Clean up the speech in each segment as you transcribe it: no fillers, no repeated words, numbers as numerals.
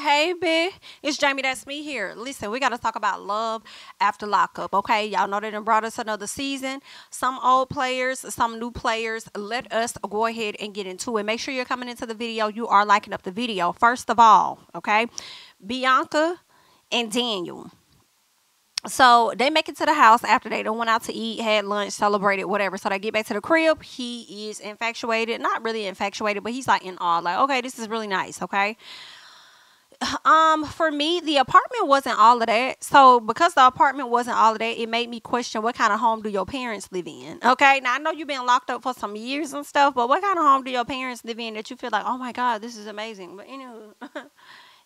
Hey, B, it's Jamie. That's me here. Listen, we got to talk about love after lockup, okay? Y'all know they done brought us another season. Some old players, some new players. Let us go ahead and get into it. Make sure you're coming into the video. You are liking up the video. First of all, okay? Bianca and Daniel. So they make it to the house after they done went out to eat, had lunch, celebrated, whatever. So they get back to the crib. He is infatuated. Not really infatuated, but he's like in awe. Like, okay, this is really nice, okay? For me, the apartment wasn't all of that. So because the apartment wasn't all of that, it made me question, what kind of home do your parents live in? Okay, now I know you've been locked up for some years and stuff, but what kind of home do your parents live in that you feel like, oh my God, this is amazing? But anywho,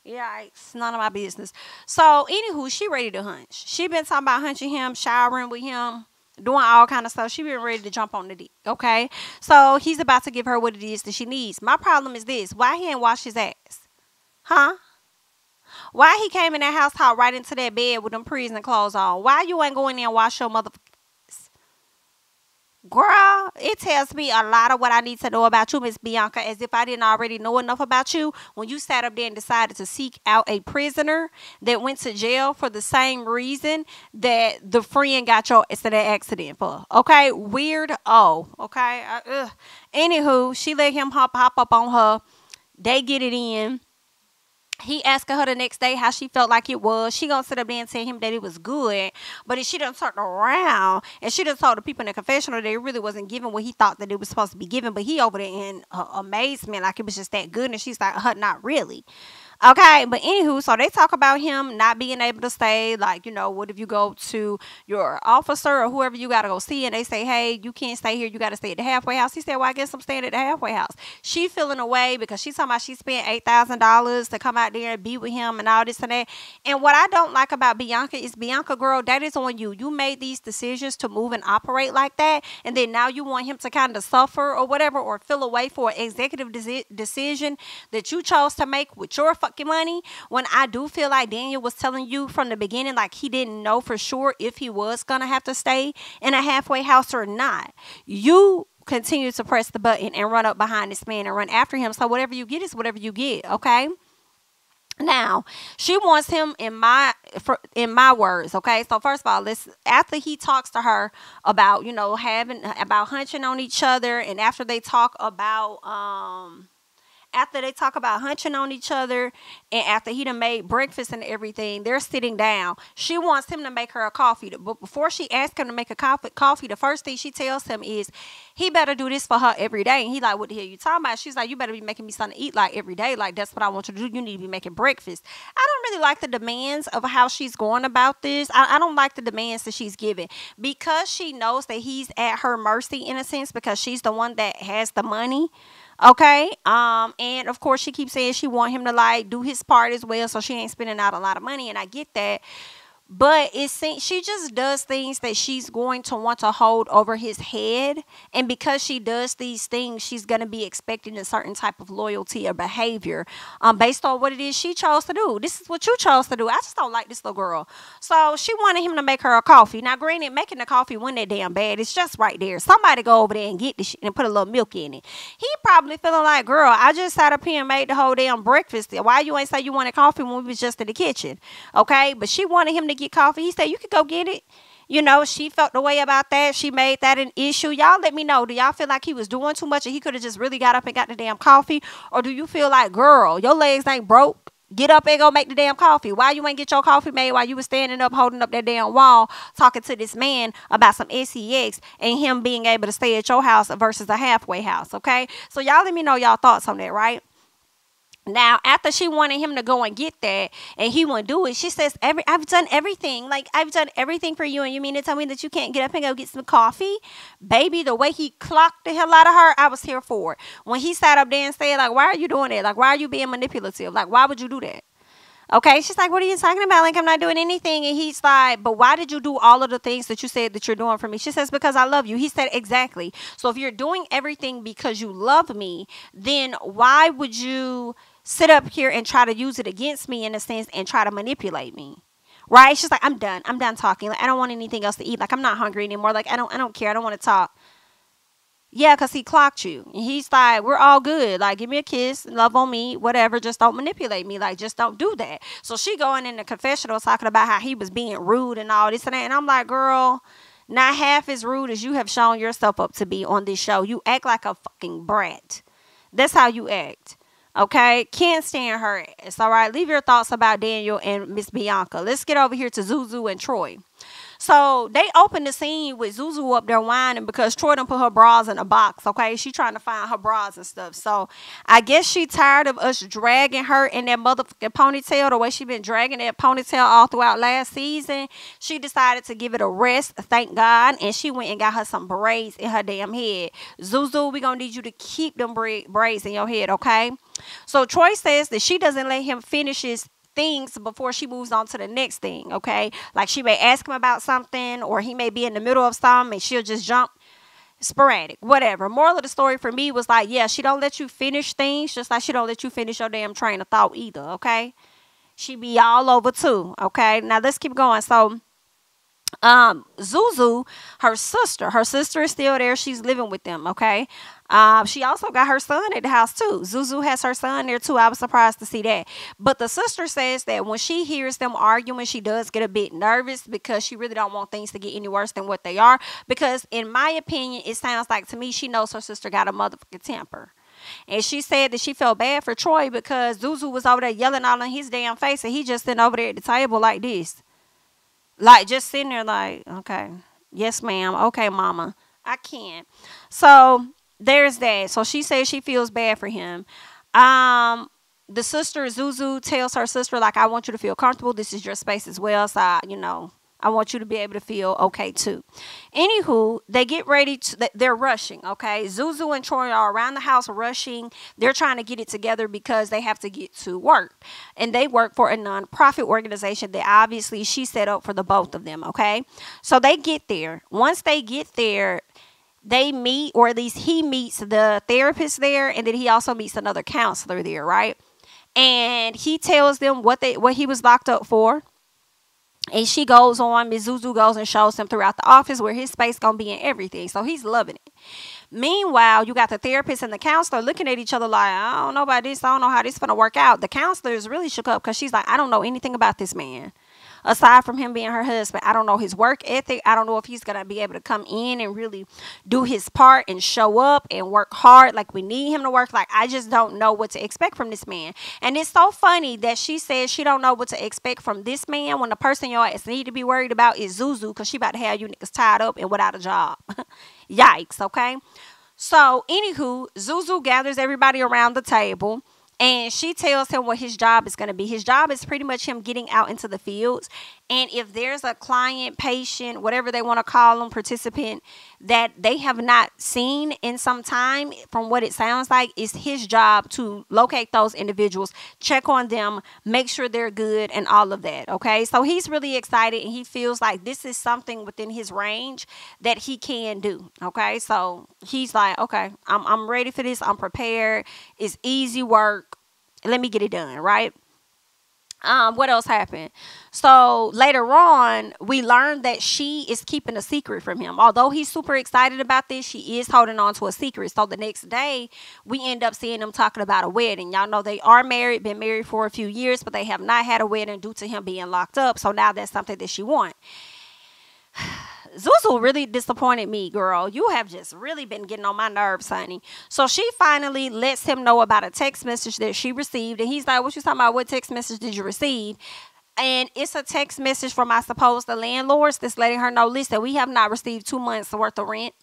yeah, it's none of my business. So anywho, she ready to hunch. She been talking about hunching him, showering with him, doing all kind of stuff. She been ready to jump on the dick. Okay, so he's about to give her what it is that she needs. My problem is this: why he ain't wash his ass? Huh? Why he came in that house, hop right into that bed with them prison clothes on? Why you ain't going there and wash your motherfuckers? Girl, it tells me a lot of what I need to know about you, Miss Bianca, as if I didn't already know enough about you when you sat up there and decided to seek out a prisoner that went to jail for the same reason that the friend got your ass in that accident for. Okay? Weird. Oh, okay? Anywho, she let him hop up on her. They get it in. He asking her the next day how she felt like it was. She gonna sit up there and tell him that it was good. But if she done turned around and she done told the people in the confessional that it really wasn't given what he thought that it was supposed to be given. But he over there in amazement, like it was just that good. And she's like, not really. Okay, but anywho, so they talk about him not being able to stay. Like, what if you go to your officer or whoever you got to go see and they say, hey, you can't stay here. You got to stay at the halfway house. He said, well, I guess I'm staying at the halfway house. She feeling away because she's talking about she spent $8,000 to come out there and be with him and all this and that. And what I don't like about Bianca is, Bianca, girl, that is on you. You made these decisions to move and operate like that. And then now you want him to kind of suffer or whatever, or feel away for an executive decision that you chose to make with your fucking money, when I do feel like Daniel was telling you from the beginning, like he didn't know for sure if he was gonna have to stay in a halfway house or not. You continue to press the button and run up behind this man and run after him. So whatever you get is whatever you get. Okay. Now, she wants him in my words, okay? So first of all, after he talks to her about, about hunching on each other, and after they talk about hunching on each other, and after he done made breakfast and everything, they're sitting down. She wants him to make her a coffee. But before she asks him to make a coffee, the first thing she tells him is, he better do this for her every day. And he like, what the hell you talking about? She's like, you better be making me something to eat like every day. Like, that's what I want you to do. You need to be making breakfast. I don't really like the demands of how she's going about this. I don't like the demands that she's giving, because she knows that he's at her mercy in a sense, because she's the one that has the money. Okay. And of course she keeps saying she want him to like do his part as well, so she ain't spending out a lot of money, and I get that. But it seems she just does things that she's going to want to hold over his head. And because she does these things, she's going to be expecting a certain type of loyalty or behavior based on what it is she chose to do. This is what you chose to do. I just don't like this little girl. So she wanted him to make her a coffee. Now, granted, making the coffee wasn't that damn bad. It's just right there. Somebody go over there and get this shit and put a little milk in it. He probably feeling like, girl, I just sat up here and made the whole damn breakfast. Why you ain't say you wanted coffee when we was just in the kitchen? Okay, but she wanted him to get coffee. He said, you could go get it. She felt the way about that. She made that an issue. Y'all let me know. Do y'all feel like he was doing too much and he could have just really got up and got the damn coffee? Or do you feel like, girl, your legs ain't broke? Get up and go make the damn coffee. Why you ain't get your coffee made while you was standing up holding up that damn wall talking to this man about some sex and him being able to stay at your house versus a halfway house? Okay, so y'all let me know y'all thoughts on that, right? Now, after she wanted him to go and get that and he wouldn't do it, she says, I've done everything. Like, I've done everything for you, and you mean to tell me that you can't get up and go get some coffee? Baby, the way he clocked the hell out of her, I was here for it. When he sat up there and said, like, why are you doing that? Like, why are you being manipulative? Like, why would you do that? Okay, she's like, what are you talking about? Like, I'm not doing anything. And he's like, but why did you do all of the things that you said that you're doing for me? She says, because I love you. He said, exactly. So if you're doing everything because you love me, then why would you sit up here and try to use it against me in a sense and try to manipulate me? Right? She's like, I'm done talking. Like, I don't want anything else to eat. Like, I'm not hungry anymore. Like, I don't care. I don't want to talk. Yeah, because he clocked you. And he's like, we're all good. Like, give me a kiss, love on me, whatever. Just don't manipulate me. Like, just don't do that. So she going in the confessional talking about how he was being rude and all this and that. And I'm like, girl, not half as rude as you have shown yourself up to be on this show. You act like a fucking brat. That's how you act. Okay? Can't stand her ass. All right? Leave your thoughts about Daniel and Miss Bianca. Let's get over here to Zuzu and Troy. So they opened the scene with Zuzu up there whining because Troy done put her bras in a box, okay? She trying to find her bras and stuff. So I guess she tired of us dragging her in that motherfucking ponytail the way she been dragging that ponytail all throughout last season. She decided to give it a rest, thank God, and she went and got her some braids in her damn head. Zuzu, we gonna need you to keep them braids in your head, okay? So Troy says that she doesn't let him finish his things before she moves on to the next thing, okay? Like she may ask him about something, or he may be in the middle of something and she'll just jump. Sporadic, whatever. Moral of the story for me was like, yeah, she don't let you finish things, just like she don't let you finish your damn train of thought either, okay? She be all over too, okay? Now let's keep going. So Zuzu, her sister is still there. She's living with them, okay? She also got her son at the house too. Zuzu has her son there too. I was surprised to see that. But the sister says that when she hears them arguing, she does get a bit nervous because she really don't want things to get any worse than what they are. Because in my opinion, it sounds like to me she knows her sister got a motherfucking temper. And she said that she felt bad for Troy because Zuzu was over there yelling out in his damn face and he just sitting over there at the table like this. Like, just sitting there like, okay, yes, ma'am. Okay, mama. I can't. So, there's that. So, she says she feels bad for him. The sister, Zuzu, tells her sister, like, I want you to feel comfortable. This is your space as well. So, I want you to be able to feel okay, too. Anywho, they get ready to, they're rushing, okay? Zuzu and Troy are around the house rushing. They're trying to get it together because they have to get to work. And they work for a nonprofit organization that obviously she set up for the both of them, okay? So they get there. Once they get there, they meet, or at least he meets the therapist there, and then he also meets another counselor there, right? And he tells them what he was locked up for. And she goes on, Ms. Zuzu goes and shows him throughout the office where his space going to be and everything. So he's loving it. Meanwhile, you got the therapist and the counselor looking at each other like, I don't know about this. I don't know how this is going to work out. The counselor is really shook up because she's like, I don't know anything about this man. Aside from him being her husband, I don't know his work ethic. I don't know if he's going to be able to come in and really do his part and show up and work hard like we need him to work. Like, I just don't know what to expect from this man. And it's so funny that she says she don't know what to expect from this man when the person your ass need to be worried about is Zuzu, because she about to have you niggas tied up and without a job. Yikes, okay? So, anywho, Zuzu gathers everybody around the table. And she tells him what his job is going to be. His job is pretty much him getting out into the fields. And if there's a client, patient, whatever they want to call them, participant, that they have not seen in some time, from what it sounds like, it's his job to locate those individuals, check on them, make sure they're good, and all of that, okay? So he's really excited, and he feels like this is something within his range that he can do, okay? So he's like, okay, I'm ready for this. I'm prepared. It's easy work. Let me get it done, right? What else happened? So later on, we learned that she is keeping a secret from him. Although he's super excited about this, she is holding on to a secret. So the next day, we end up seeing them talking about a wedding. Y'all know they are married, been married for a few years, but they have not had a wedding due to him being locked up. So now that's something that she wants. Zuzu really disappointed me, girl. You have just really been getting on my nerves, honey. So she finally lets him know about a text message that she received. And he's like, what you talking about? What text message did you receive? And it's a text message from, I suppose, the landlords that's letting her know, listen, we have not received 2 months worth of rent.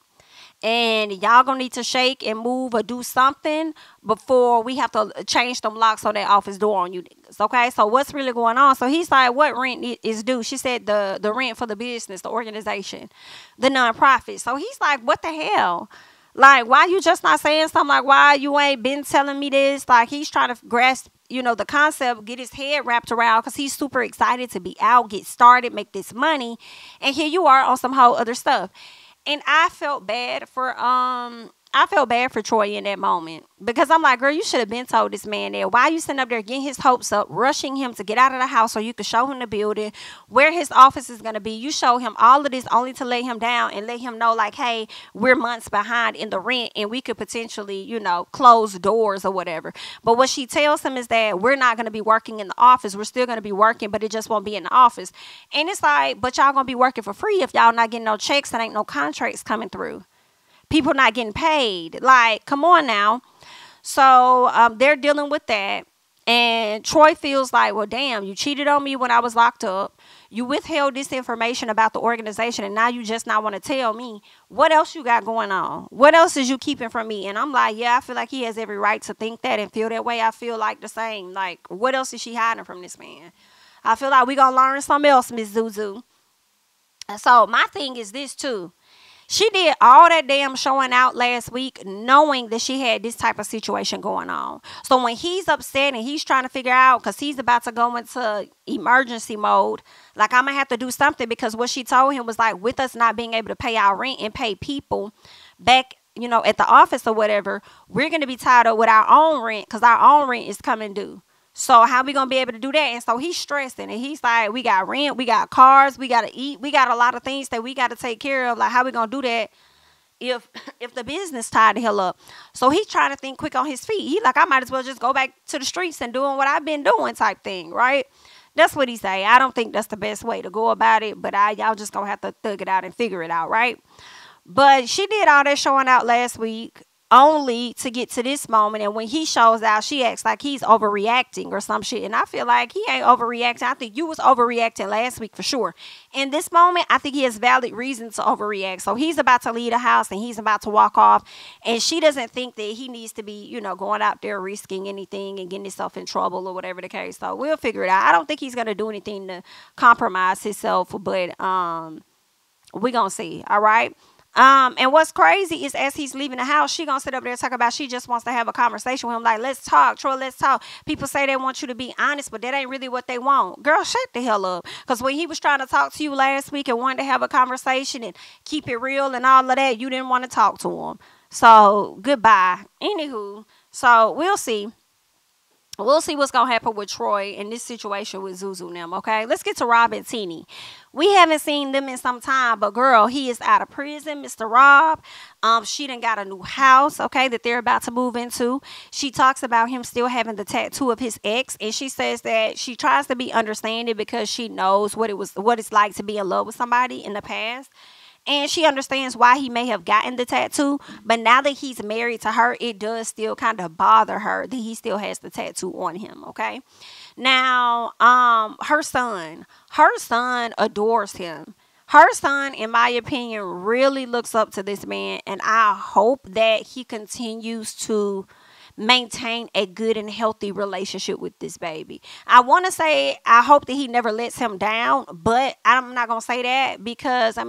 And y'all gonna need to shake and move or do something before we have to change them locks on that office door on you niggas, okay? So what's really going on? So he's like, what rent is due? She said the rent for the business, the organization, the nonprofit. So he's like, what the hell? Like, why you just not saying something? Like, why you ain't been telling me this? Like, he's trying to grasp, the concept, get his head wrapped around, because he's super excited to be out, get started, make this money. And here you are on some whole other stuff. And I felt bad for I felt bad for Troy in that moment because I'm like, girl, you should have been told this man that. Why are you sitting up there getting his hopes up, rushing him to get out of the house so you could show him the building, where his office is going to be? You show him all of this only to lay him down and let him know, like, hey, we're months behind in the rent and we could potentially, close doors or whatever. But what she tells him is that we're not going to be working in the office. We're still going to be working, but it just won't be in the office. And it's like, but y'all going to be working for free if y'all not getting no checks and ain't no contracts coming through. People not getting paid. Like, come on now. So they're dealing with that. And Troy feels like, well, damn, you cheated on me when I was locked up. You withheld this information about the organization, and now you just not want to tell me. What else you got going on? What else is you keeping from me? And I'm like, yeah, I feel like he has every right to think that and feel that way. I feel like the same. Like, what else is she hiding from this man? I feel like we going to learn something else, Miss Zuzu. And so my thing is this, too. She did all that damn showing out last week knowing that she had this type of situation going on. So when he's upset and he's trying to figure out, because he's about to go into emergency mode, like, I'm going to have to do something, because what she told him was like, with us not being able to pay our rent and pay people back, at the office or whatever, we're going to be tied up with our own rent because our own rent is coming due. So how we going to be able to do that? And so he's stressing, and he's like, we got rent, we got cars, we got to eat, we got a lot of things that we got to take care of. Like, how we going to do that if the business tied the hell up? So he's trying to think quick on his feet. He like, I might as well just go back to the streets and doing what I've been doing type thing, right? That's what he say. I don't think that's the best way to go about it, but y'all just going to have to thug it out and figure it out, right? But she did all that showing out last week, only to get to this moment. And when he shows out, she acts like he's overreacting or some shit. And I feel like he ain't overreacting. I think you was overreacting last week for sure. In this moment, I think he has valid reason to overreact. So he's about to leave the house and he's about to walk off. And she doesn't think that he needs to be, going out there risking anything and getting himself in trouble or whatever the case. So we'll figure it out. I don't think he's going to do anything to compromise himself, but we're going to see. All right. And what's crazy is as he's leaving the house, she gonna sit up there and talk about she just wants to have a conversation with him. Like, let's talk, Troy, let's talk. People say they want you to be honest, but that ain't really what they want. Girl, shut the hell up. Because when he was trying to talk to you last week and wanted to have a conversation and keep it real and all of that, you didn't want to talk to him. So, goodbye. Anywho, so we'll see. We'll see what's going to happen with Troy in this situation with Zuzu and them, okay? Let's get to Rob and Tennie. We haven't seen them in some time, but girl, he is out of prison, Mr. Rob. She done got a new house, okay, that they're about to move into. She talks about him still having the tattoo of his ex, and she says that she tries to be understanding because she knows what it's like to be in love with somebody in the past. And she understands why he may have gotten the tattoo. But now that he's married to her, it does still kind of bother her that he still has the tattoo on him, okay? Now, her son adores him. Her son, in my opinion, really looks up to this man. And I hope that he continues to maintain a good and healthy relationship with this baby. I want to say I hope that he never lets him down. But I'm not going to say that because,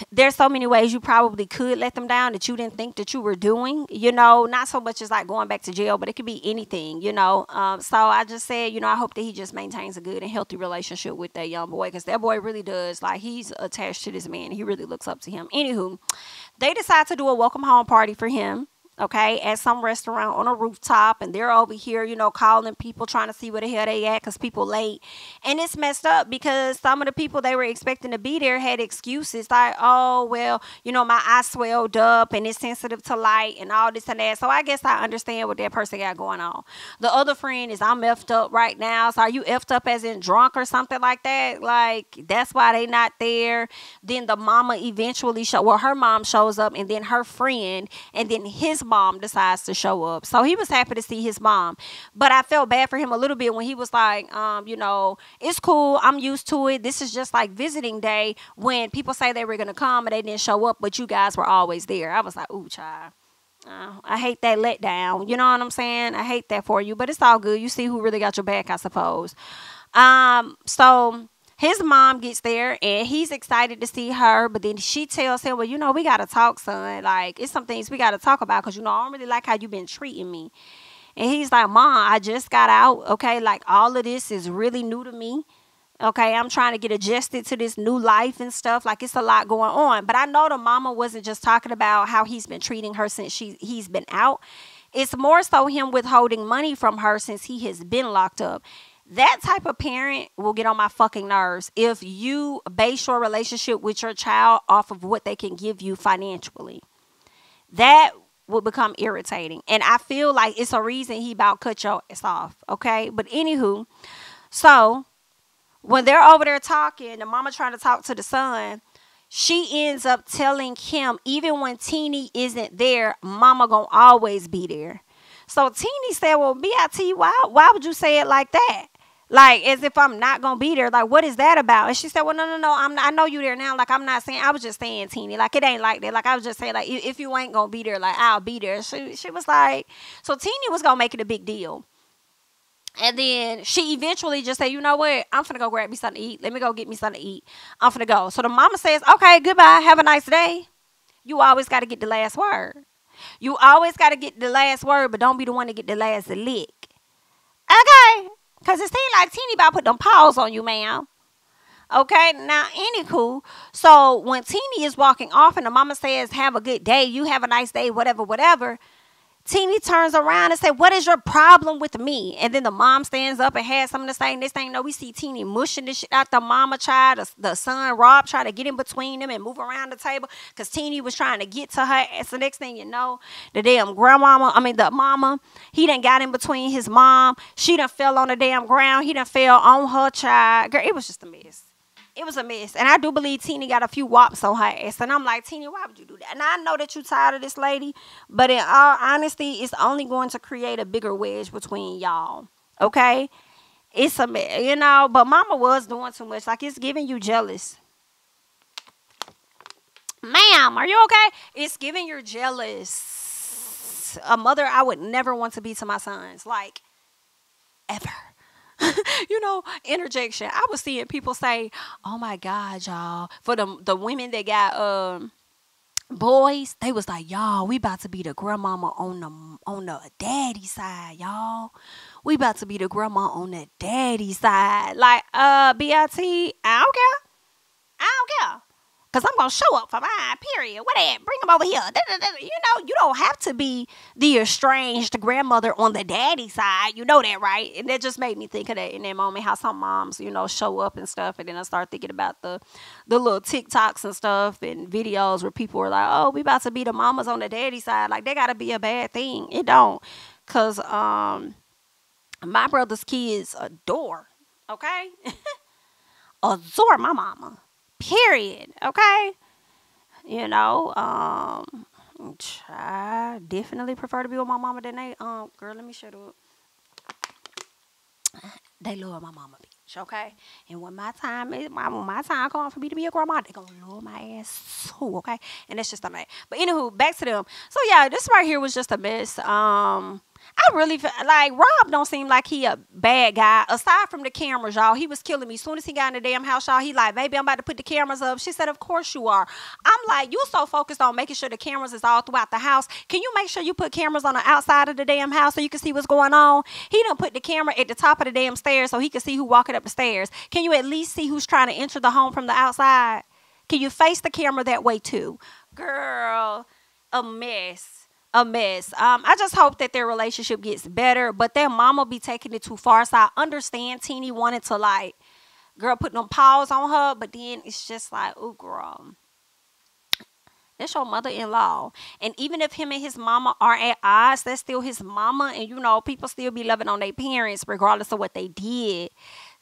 there's so many ways you probably could let them down that you didn't think that you were doing, not so much as like going back to jail, but it could be anything, so I just said, I hope that he just maintains a good and healthy relationship with that young boy, because that boy really does, like, he's attached to this man. He really looks up to him. Anywho, they decide to do a welcome home party for him, okay, at some restaurant on a rooftop, and they're over here, calling people, trying to see where the hell they at, because people late. And it's messed up because some of the people they were expecting to be there had excuses like, oh, well, my eye swelled up and it's sensitive to light and all this and that. So I guess I understand what that person got going on. The other friend is, I'm effed up right now. So are you effed up as in drunk or something like that? Like, that's why they not there. Then the mama eventually her mom shows up, and then her friend, and then his mom decides to show up. So he was happy to see his mom, but I felt bad for him a little bit when he was like, it's cool, I'm used to it. This is just like visiting day when people say they were going to come and they didn't show up, but you guys were always there. I was like, ooh, child. I hate that letdown. You know what I'm saying? I hate that for you, but it's all good. You see who really got your back, I suppose. So his mom gets there and he's excited to see her, but then she tells him, well, we got to talk, son. Like, it's some things we got to talk about because, I don't really like how you've been treating me. And he's like, Mom, I just got out, okay? Like, all of this is really new to me. Okay, I'm trying to get adjusted to this new life and stuff. Like, it's a lot going on. But I know the mama wasn't just talking about how he's been treating her since he's been out. It's more so him withholding money from her since he has been locked up. That type of parent will get on my fucking nerves if you base your relationship with your child off of what they can give you financially. That will become irritating. And I feel like it's a reason he about cut your ass off. Okay? But anywho, so when they're over there talking, the mama trying to talk to the son, she ends up telling him, even when Tennie isn't there, mama gonna always be there. So Tennie said, well, B.I.T., why would you say it like that? Like, as if I'm not gonna be there. Like, what is that about? And she said, well, no, I know you there now. Like, I'm not saying, I was just saying, Tennie, like, it ain't like that. Like, I was just saying, like, if you ain't gonna be there, like, I'll be there. She was like, so Tennie was gonna make it a big deal. And then she eventually just said, you know what? I'm finna go grab me something to eat. Let me go get me something to eat. I'm finna go. So the mama says, okay, goodbye. Have a nice day. You always got to get the last word. You always got to get the last word, but don't be the one to get the last lick. Okay? Because it seems like Tennie about to put them paws on you, ma'am. Okay? Now, anywho, so when Tennie is walking off and the mama says, have a good day, you have a nice day, whatever, Tennie turns around and says, what is your problem with me? And then the mom stands up and has something to say. Next thing you know, we see Tennie mushing this shit out the mama child. The son, Rob, trying to get in between them and move around the table because Tennie was trying to get to her. And so next thing you know, the mama, he done got in between his mom. She done fell on the damn ground. He done fell on her child. Girl, it was just a mess. It was a mess. And I do believe Tennie got a few whops on her ass. And I'm like, Tennie, why would you do that? And I know that you're tired of this lady. But in all honesty, it's only going to create a bigger wedge between y'all. Okay? It's a mess, But mama was doing too much. Like, it's giving you jealous. Ma'am, are you okay? It's giving you jealous. A mother I would never want to be to my sons. Like, ever. Interjection. I was seeing people say, oh my God, y'all, for the women that got boys, they was like, y'all, we about to be the grandmama on the daddy side, y'all. We about to be the grandma on the daddy side. Like, B.I.T., I don't care. Because I'm going to show up for mine, period. What that? Bring them over here. You don't have to be the estranged grandmother on the daddy side. You know that, right? And that just made me think of that in that moment, how some moms, show up and stuff. And then I start thinking about the little TikToks and stuff and videos where people are like, oh, we about to be the mamas on the daddy side. Like, they got to be a bad thing. It don't. Because my brother's kids adore, okay? Adore my mama. Period. Okay. I definitely prefer to be with my mama than they girl, let me shut up. They love my mama, bitch, okay? And when my time comes for me to be a grandma, they gonna love my ass too, okay? And that's just a mess. But anywho, back to them. So yeah, this right here was just a mess. I really feel like Rob don't seem like he a bad guy. Aside from the cameras, y'all, he was killing me. As soon as he got in the damn house, y'all, he like, baby, I'm about to put the cameras up. She said, of course you are. I'm like, you so focused on making sure the cameras is all throughout the house. Can you make sure you put cameras on the outside of the damn house so you can see what's going on? He done put the camera at the top of the damn stairs so he can see who walking up the stairs. Can you at least see who's trying to enter the home from the outside? Can you face the camera that way too? Girl, a mess. I just hope that their relationship gets better, but their mama be taking it too far. So I understand Tennie wanted to, like, girl, put them paws on her, but then it's just like, oh, girl, that's your mother-in-law. And even if him and his mama are at odds, that's still his mama. And, people still be loving on their parents regardless of what they did.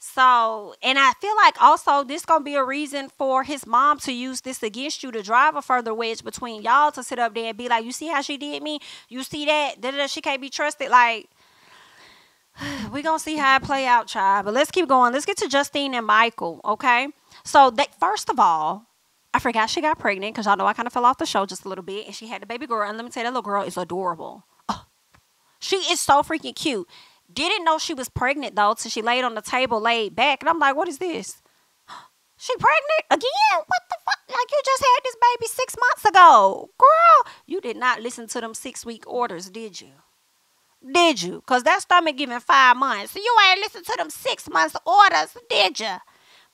So, and I feel like also this going to be a reason for his mom to use this against you to drive a further wedge between y'all, to sit up there and be like, you see how she did me? You see that? She can't be trusted. Like, we going to see how it play out, child. But let's keep going. Let's get to Justine and Michael, okay? So, first of all, I forgot she got pregnant because y'all know I kind of fell off the show just a little bit. And she had the baby girl. And let me tell you, that little girl is adorable. Oh, she is so freaking cute. Didn't know she was pregnant, though, till she laid on the table, laid back. And I'm like, what is this? She pregnant again? What the fuck? Like, you just had this baby 6 months ago. Girl, you did not listen to them 6-week orders, did you? Did you? Because that stomach giving 5 months. So you ain't listen to them 6 months orders, did you?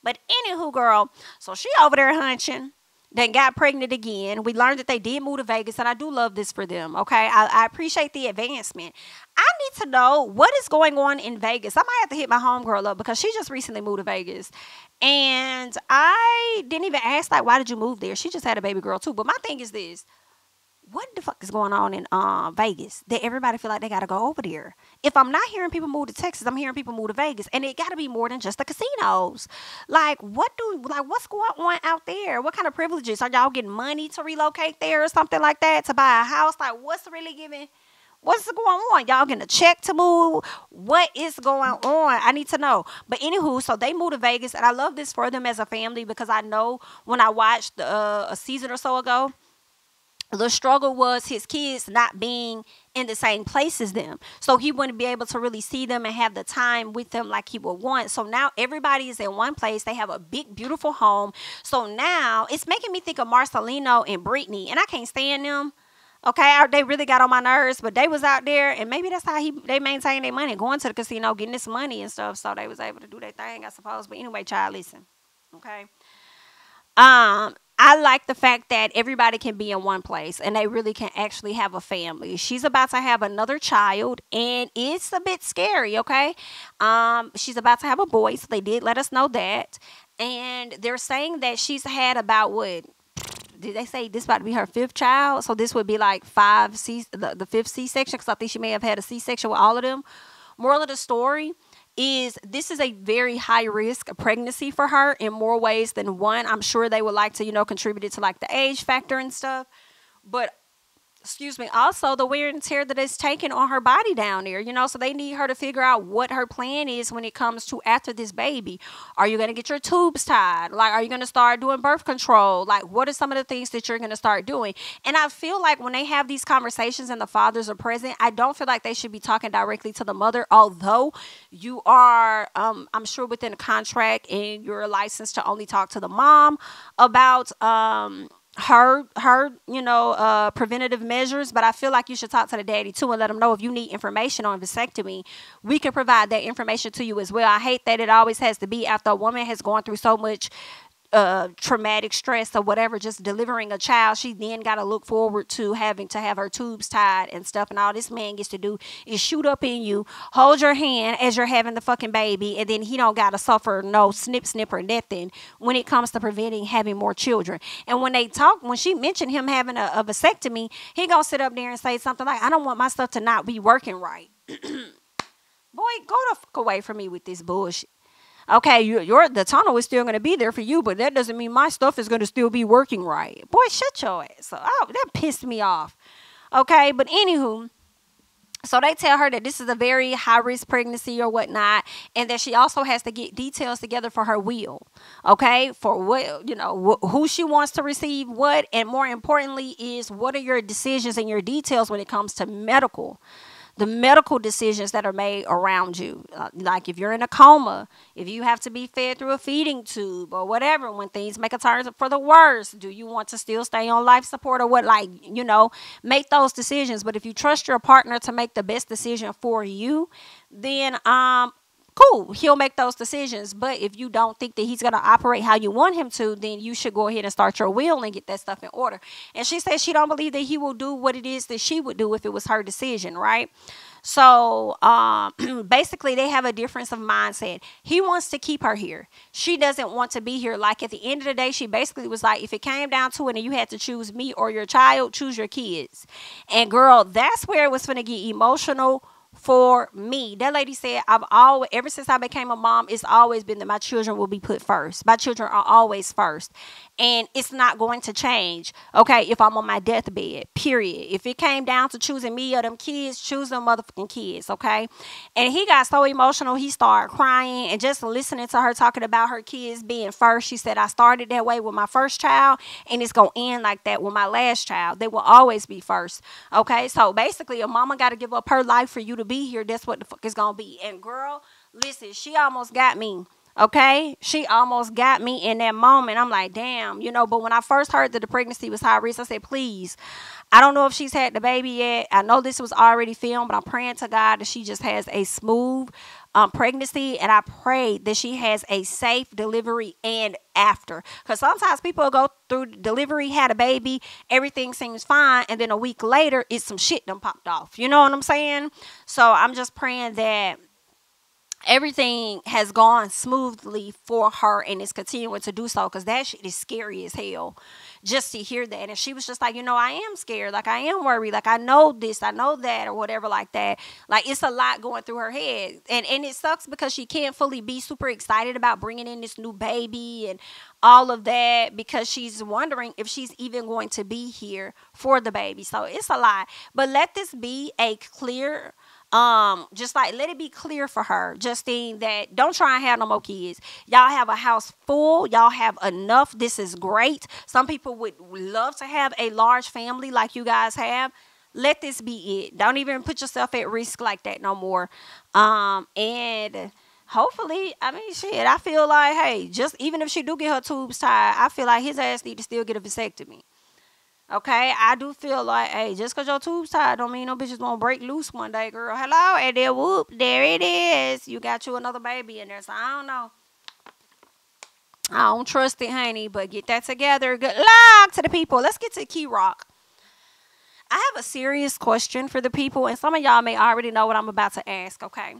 But anywho, girl, so she over there hunching. Then got pregnant again. We learned that they did move to Vegas, and I do love this for them. Okay, I appreciate the advancement. I need to know what is going on in Vegas. I might have to hit my homegirl up because she just recently moved to Vegas, and I didn't even ask like, why did you move there? She just had a baby girl too. But my thing is this: what the fuck is going on in Vegas that everybody feel like they gotta go over there? If I'm not hearing people move to Texas, I'm hearing people move to Vegas, and it gotta be more than just the casinos. Like, what's going on out there? What kind of privileges are y'all getting? Money to relocate there or something like that, to buy a house? Like, what's really giving? What's going on? Y'all getting a check to move? What is going on? I need to know. But anywho, so they moved to Vegas, and I love this for them as a family because I know when I watched a season or so ago, the struggle was his kids not being in the same place as them. So he wouldn't be able to really see them and have the time with them like he would want. So now everybody is in one place. They have a big, beautiful home. So now it's making me think of Marcelino and Brittany. And I can't stand them. Okay, they really got on my nerves. But they was out there. And maybe that's how they maintain their money. Going to the casino, getting this money and stuff. So they was able to do their thing, I suppose. But anyway, child, listen. Okay. I like the fact that everybody can be in one place and they really can actually have a family. She's about to have another child and it's a bit scary, okay? She's about to have a boy, so they did let us know that. And they're saying that she's had about what? Did they say this about to be her fifth child? So this would be like the fifth C-section, because I think she may have had a C-section with all of them. Moral of the story is this is a very high risk pregnancy for her in more ways than one. I'm sure they would like to, contribute it to like the age factor and stuff. But also the wear and tear that it's taken on her body down there, so they need her to figure out what her plan is when it comes to after this baby. Are you going to get your tubes tied? Like, are you going to start doing birth control? Like, what are some of the things that you're going to start doing? And I feel like when they have these conversations and the fathers are present, I don't feel like they should be talking directly to the mother, although you are, I'm sure within a contract and you're licensed to only talk to the mom about, her preventative measures. But I feel like you should talk to the daddy too and let him know if you need information on vasectomy, we can provide that information to you as well. I hate that it always has to be after a woman has gone through so much traumatic stress or whatever, just delivering a child, she then got to look forward to having to have her tubes tied and stuff, and all this man gets to do is shoot up in you, hold your hand as you're having the fucking baby, and then he don't got to suffer no snip or nothing when it comes to preventing having more children. And when she mentioned him having a vasectomy, he gonna sit up there and say something like, I don't want my stuff to not be working right. Boy, go the fuck away from me with this bullshit. Okay, the tunnel is still going to be there for you, but that doesn't mean my stuff is going to still be working right. Boy, shut your ass up. Oh, that pissed me off. Okay, but anywho, so they tell her that this is a very high-risk pregnancy or whatnot, and that she also has to get details together for her will, okay, for what, who she wants to receive what, and more importantly is what are your decisions and your details when it comes to the medical decisions that are made around you. Like if you're in a coma, if you have to be fed through a feeding tube or whatever, when things make a turn for the worse, do you want to still stay on life support or what? Like, make those decisions. But if you trust your partner to make the best decision for you, then cool, he'll make those decisions. But if you don't think that he's going to operate how you want him to, then you should go ahead and start your will and get that stuff in order. And she says she don't believe that he will do what it is that she would do if it was her decision, right? So basically they have a difference of mindset. He wants to keep her here. She doesn't want to be here. Like at the end of the day, she basically was like, if it came down to it and you had to choose me or your child, choose your kids. And girl, that's where it was going to get emotional for me. That lady said, ever since I became a mom, it's always been that my children will be put first. My children are always first. And it's not going to change, okay, if I'm on my deathbed, period. If it came down to choosing me or them kids, choose them motherfucking kids, okay? And he got so emotional, he started crying, and just listening to her talking about her kids being first, she said, I started that way with my first child, and it's going to end like that with my last child. They will always be first, okay? So basically, a mama got to give up her life for you to be here. That's what the fuck it's going to be. And girl, listen, she almost got me. Okay, she almost got me in that moment. I'm like, damn, but when I first heard that the pregnancy was high risk, I said, please, I don't know if she's had the baby yet. I know this was already filmed, but I'm praying to God that she just has a smooth pregnancy, and I pray that she has a safe delivery and after. Because sometimes people go through delivery, had a baby, everything seems fine, and then a week later, it's some shit done popped off. You know what I'm saying? So I'm just praying that everything has gone smoothly for her and is continuing to do so, because that shit is scary as hell just to hear that. And she was just like, I am scared, like I am worried, like I know this, I know that, or whatever like that. Like it's a lot going through her head, and it sucks because she can't fully be super excited about bringing in this new baby and all of that, because she's wondering if she's even going to be here for the baby. So it's a lot, but let this be a clear just like let it be clear for her, Justine, that don't try and have no more kids. Y'all have a house full, y'all have enough. This is great. Some people would love to have a large family like you guys have. Let this be it. Don't even put yourself at risk like that no more. And hopefully, I mean, shit, I feel like, hey, just even if she do get her tubes tied, I feel like his ass need to still get a vasectomy. Okay, I do feel like, hey, just because your tube's tied don't mean no bitches won't break loose one day, girl. Hello, and then whoop, there it is. You got you another baby in there, so I don't know. I don't trust it, honey, but get that together. Good luck to the people. Let's get to Key Rock. I have a serious question for the people, and some of y'all may already know what I'm about to ask, okay?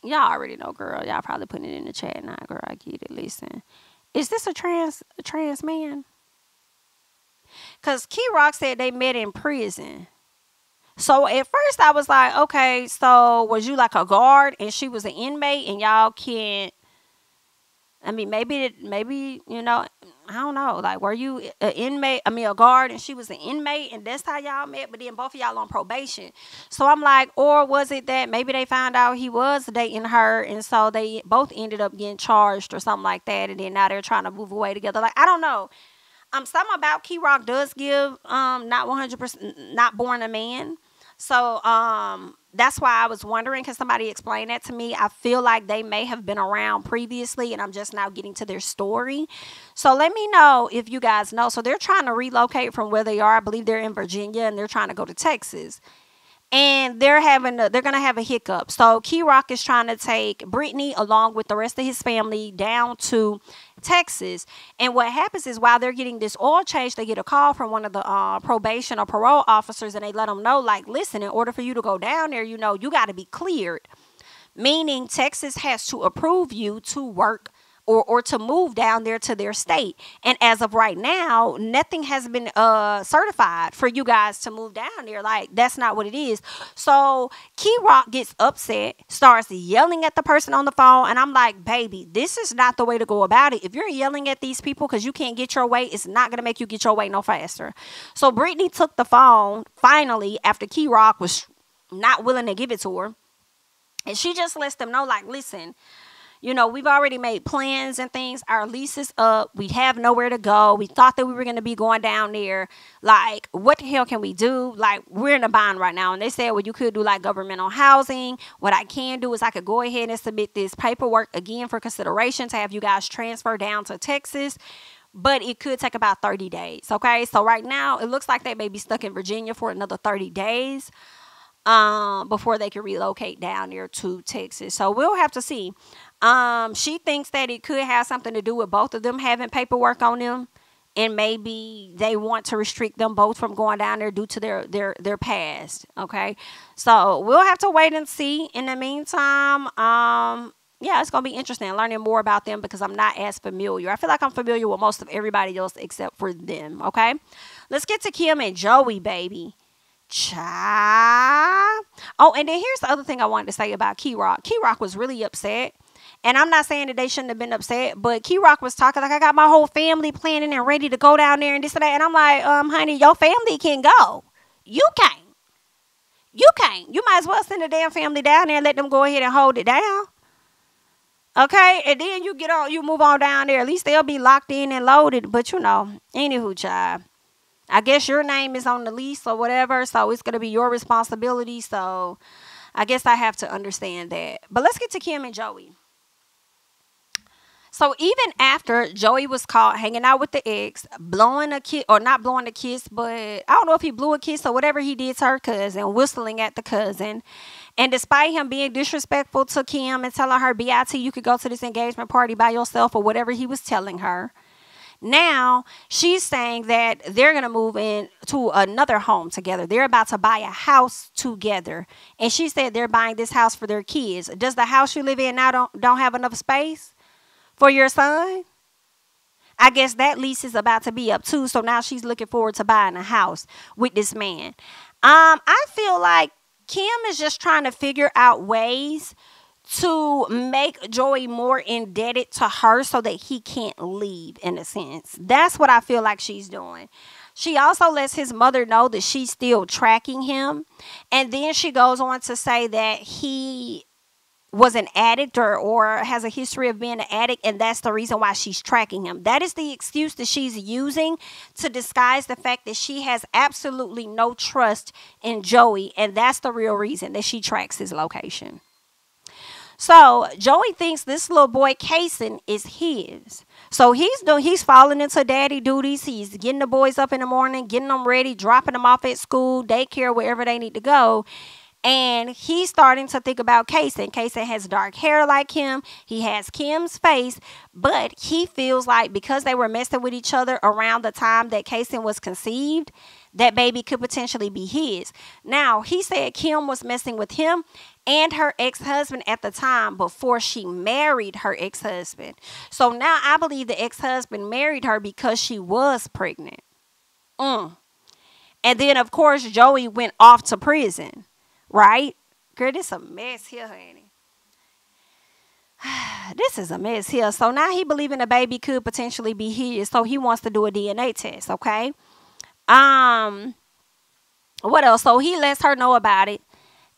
Y'all already know, girl. Y'all probably putting it in the chat now, girl. I get it. Listen. Is this a trans man? Because Key Rock said they met in prison. So at first I was like, okay, so was you like a guard and she was an inmate and y'all can't, I mean, maybe, I don't know. Like, were you an inmate, a guard and she was an inmate and that's how y'all met, but then both of y'all on probation. So I'm like, or was it that maybe they found out he was dating her and so they both ended up getting charged or something like that, and then now they're trying to move away together. Like, I don't know. Something about Key Rock does give not 100% not born a man. So that's why I was wondering, because somebody explained that to me. I feel like they may have been around previously and I'm just now getting to their story. So let me know if you guys know. So they're trying to relocate from where they are. I believe they're in Virginia and they're trying to go to Texas. And they're going to have a hiccup. So Key Rock is trying to take Brittany along with the rest of his family down to Texas. And what happens is while they're getting this oil change, they get a call from one of the probation or parole officers, and they let them know, like, listen, in order for you to go down there, you got to be cleared. Meaning Texas has to approve you to work or to move down there to their state. And as of right now, nothing has been certified for you guys to move down there. Like, that's not what it is. So Key Rock gets upset, starts yelling at the person on the phone. And I'm like, baby, this is not the way to go about it. If you're yelling at these people because you can't get your way, it's not going to make you get your way no faster. So Brittany took the phone finally after Key Rock was not willing to give it to her. And she just lets them know, like, listen, we've already made plans and things. Our lease is up. We have nowhere to go. We thought that we were going to be going down there. Like, what the hell can we do? Like, we're in a bind right now. And they said, well, you could do like governmental housing. What I can do is I could go ahead and submit this paperwork again for consideration to have you guys transfer down to Texas. But it could take about 30 days. Okay. So right now it looks like they may be stuck in Virginia for another 30 days. Before they can relocate down there to Texas. So we'll have to see. She thinks that it could have something to do with both of them having paperwork on them, and maybe they want to restrict them both from going down there due to their past. Okay, so we'll have to wait and see. In the meantime, yeah, it's gonna be interesting learning more about them because I'm not as familiar. I feel like I'm familiar with most of everybody else except for them. Okay, let's get to Kim and Joey, baby. Child. Oh, and then here's the other thing I wanted to say about Key Rock. Key Rock was really upset. And I'm not saying that they shouldn't have been upset, but Key Rock was talking like, I got my whole family planning and ready to go down there and this and that. And I'm like, honey, your family can go. You can't. You can't. You might as well send the damn family down there and let them go ahead and hold it down. Okay? And then you move on down there. At least they'll be locked in and loaded. But anywho, child. I guess your name is on the lease or whatever, so it's going to be your responsibility. So I guess I have to understand that. But let's get to Kim and Joey. So even after Joey was caught hanging out with the ex, blowing a kiss, or not blowing a kiss, but I don't know if he blew a kiss or whatever he did to her cousin, whistling at the cousin. And despite him being disrespectful to Kim and telling her, BIT, you could go to this engagement party by yourself, or whatever he was telling her. Now she's saying that they're going to move in to another home together. They're about to buy a house together. And she said they're buying this house for their kids. Does the house you live in now don't have enough space for your son? I guess that lease is about to be up too. So now she's looking forward to buying a house with this man. I feel like Kim is just trying to figure out ways to make Joey more indebted to her so that he can't leave, in a sense. That's what I feel like she's doing. She also lets his mother know that she's still tracking him. And then she goes on to say that he was an addict or has a history of being an addict, and that's the reason why she's tracking him. That is the excuse that she's using to disguise the fact that she has absolutely no trust in Joey, and that's the real reason that she tracks his location. So Joey thinks this little boy Kason is his. So he's falling into daddy duties. He's getting the boys up in the morning, getting them ready, dropping them off at school, daycare, wherever they need to go. And he's starting to think about Kason. Kason has dark hair like him. He has Kim's face. But he feels like because they were messing with each other around the time that Kason was conceived, that baby could potentially be his. Now, he said Kim was messing with him and her ex-husband at the time before she married her ex-husband. So now I believe the ex-husband married her because she was pregnant. And then, of course, Joey went off to prison. Right? Girl, this is a mess here, honey. This is a mess here. So now he believing the baby could potentially be his. So he wants to do a DNA test, okay? What else? So he lets her know about it.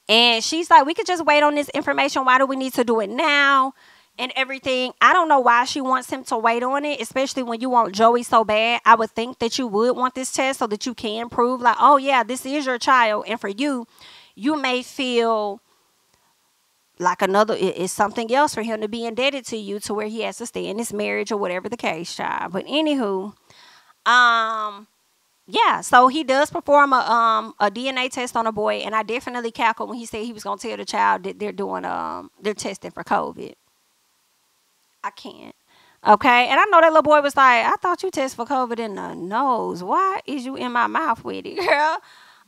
And she's like, we could just wait on this information. Why do we need to do it now? And everything. I don't know why she wants him to wait on it, especially when you want Joey so bad. I would think that you would want this test so that you can prove like, oh yeah, this is your child. And for you, you may feel like it's something else for him to be indebted to you to where he has to stay in this marriage or whatever the case, child. But anywho, yeah, so he does perform a DNA test on a boy, and I definitely cackled when he said he was gonna tell the child that they're doing they're testing for COVID. I can't. Okay, and I know that little boy was like, I thought you test for COVID in the nose. Why is you in my mouth with it, girl?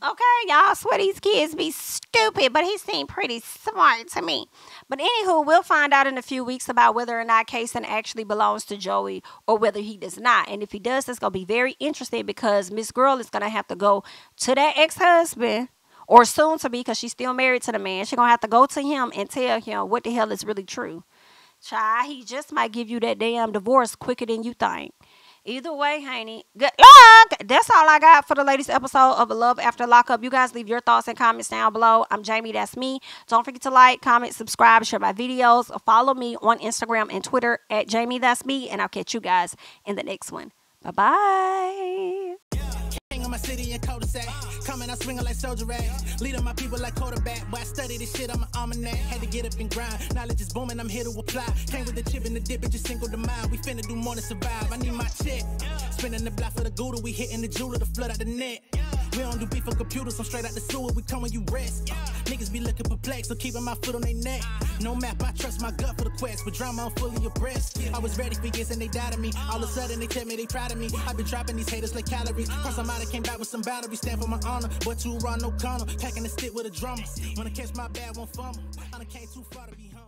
Okay, y'all swear these kids be stupid, but he seemed pretty smart to me. But anywho, we'll find out in a few weeks about whether or not Kason actually belongs to Joey or whether he does not. And if he does, it's going to be very interesting because Miss Girl is going to have to go to that ex-husband, or soon to be because she's still married to the man. She's going to have to go to him and tell him what the hell is really true. Child, he just might give you that damn divorce quicker than you think. Either way, honey, good luck. That's all I got for the latest episode of Love After Lockup. You guys leave your thoughts and comments down below. I'm Jami, that's me. Don't forget to like, comment, subscribe, share my videos. Follow me on Instagram and Twitter at JamiThatsMe, and I'll catch you guys in the next one. Bye-bye. On my city and cul-de-sac, coming out swinging like soldier rag, leading my people like quarterback. Boy, I study this shit, I'm an almanac. Had to get up and grind. Knowledge is booming, I'm here to apply. Came with the chip and the dip, it just single the mind. We finna do more than survive. I need my check. Spinning the block for the Gouda, we hitting the jeweler to flood out the net. We don't do beef on computers, I'm straight out the sewer. We come when you rest. Niggas be looking perplexed, so keeping my foot on their neck. No map, I trust my gut for the quest. With drama, I'm fully abreast. I was ready for years and they doubted me. All of a sudden they tell me they proud of me. I've been dropping these haters like calories. Cross them out, I came back with some batteries. Stand for my honor, but too raw, no corner. Packing the stick with a drummer. Wanna catch my bad, won't fumble. I done came too far to be humble.